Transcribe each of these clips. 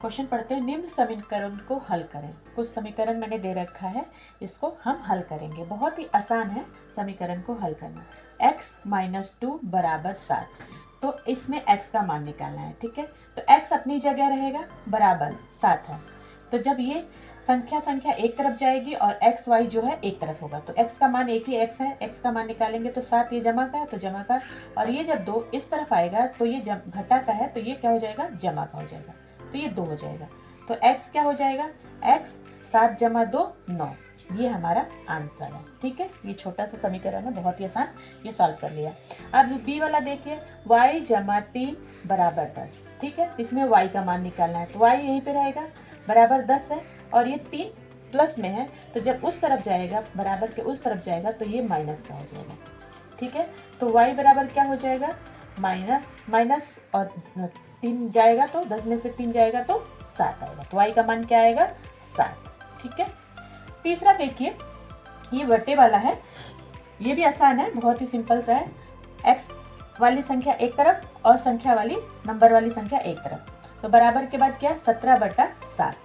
Question पढ़ते हैं। निम्न समीकरण को हल करें। कुछ समीकरण मैंने दे रखा है, इसको हम हल करेंगे। बहुत ही आसान है समीकरण को हल करना। x - 2 बराबर 7, तो इसमें x का मान निकालना है। ठीक है, तो x अपनी जगह रहेगा, बराबर 7 है। तो जब ये संख्या एक तरफ जाएगी और x y जो है एक तरफ होगा, तो x का मान एक ही x है, x का मान निकालेंगे तो 7, ये जमा का है तो जमा का, और ये जब 2 इस तरफ आएगा तो ये घटा का है, तो ये क्या हो जाएगा, जमा का हो जाएगा, तो ये 2 हो जाएगा। तो x क्या हो जाएगा, x 7 जमा 2 9, ये हमारा आंसर है। ठीक है, ये छोटा सा समीकरण है, बहुत ही आसान, ये सॉल्व कर लिया। अब बी वाला देखिए, y जमा 3 बराबर 10। ठीक है, इसमें y का मान निकालना है, तो y यहीं पे रहेगा, बराबर 10 है, और ये 3 प्लस में है, तो जब उस तरफ जाएगा, बराबर के उस तरफ जाएगा, तो ये माइनस का हो जाएगा। ठीक है, तो y बराबर क्या हो जाएगा, माइनस और 3 जाएगा तो 10 में से 3 जाएगा तो 7 आएगा, तो y का मान क्या आएगा, 7। ठीक है, तीसरा देखिए, ये बटे वाला है, ये भी आसान है, बहुत ही सिंपल सा है। x वाली संख्या एक तरफ और संख्या वाली नंबर वाली संख्या एक तरफ, तो बराबर के बाद क्या, 17/7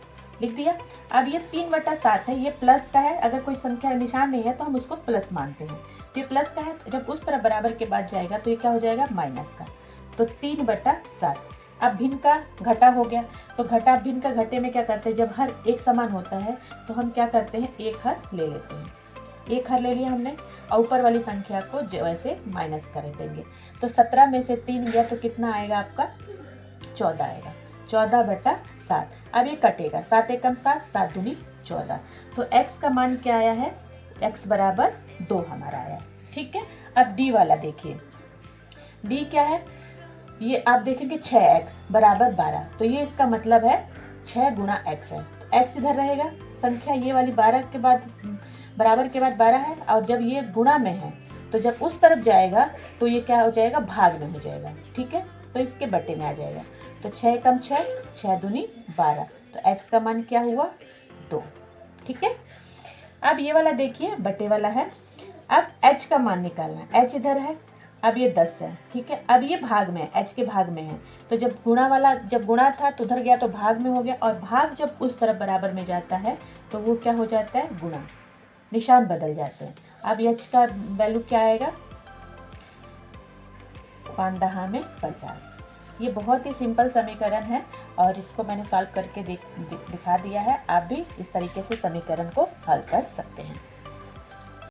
लिख दिया। अब ये 3/7 है, ये प्लस का है, अगर कोई संख्या निशान नहीं है तो हम उसको प्लस मानते हैं, तो ये प्लस का है, तो जब उस तरफ बराबर के बाद जाएगा तो ये क्या हो जाएगा, माइनस का, तो 3/7। अब भिन्न का घटा हो गया, तो घटा भिन्न का घटे में क्या करते हैं, जब हर एक समान होता है तो हम क्या करते हैं, एक हर ले लेते हैं। एक हर ले लिया हमने, और ऊपर वाली संख्या को वैसे माइनस कर देंगे, तो 17 में से 3 गया तो कितना आएगा आपका, 14 आएगा, 14/7। अब ये कटेगा, 7 एकम 7, 7 दूनी 14, तो x का मान क्या आया है, x बराबर 2 हमारा आया। ठीक है, अब d वाला देखिए, d क्या है, ये आप देखेंगे 6x बराबर 12, तो ये इसका मतलब है 6 गुणा x है, तो x इधर रहेगा, संख्या ये वाली 12 के बाद बराबर के बाद 12 है, और जब ये गुणा में है तो जब उस तरफ जाएगा तो ये क्या हो जाएगा, भाग में हो जाएगा। ठीक है, तो इसके बटे में आ जाएगा, तो 6 कम 6, 6 दूनी 12, तो x का मान क्या हुआ, 2। ठीक है, अब ये वाला देखिए, बटे वाला है। अब h का मान निकालना है, h इधर है, अब ये 10 है। ठीक है, अब ये भाग में, h के भाग में है, तो जब गुणा वाला, जब गुणा था तो उधर गया तो भाग में हो गया, और भाग जब उस तरफ बराबर में जाता है तो वो क्या हो जाता है, गुणा, निशान बदल जाते हैं। अब h का वैल्यू क्या आएगा, 5 में 50। ये बहुत ही सिंपल समीकरण है, और इसको मैंने सॉल्व करके दिखा दिया है। आप भी इस तरीके से समीकरण को हल कर सकते हैं।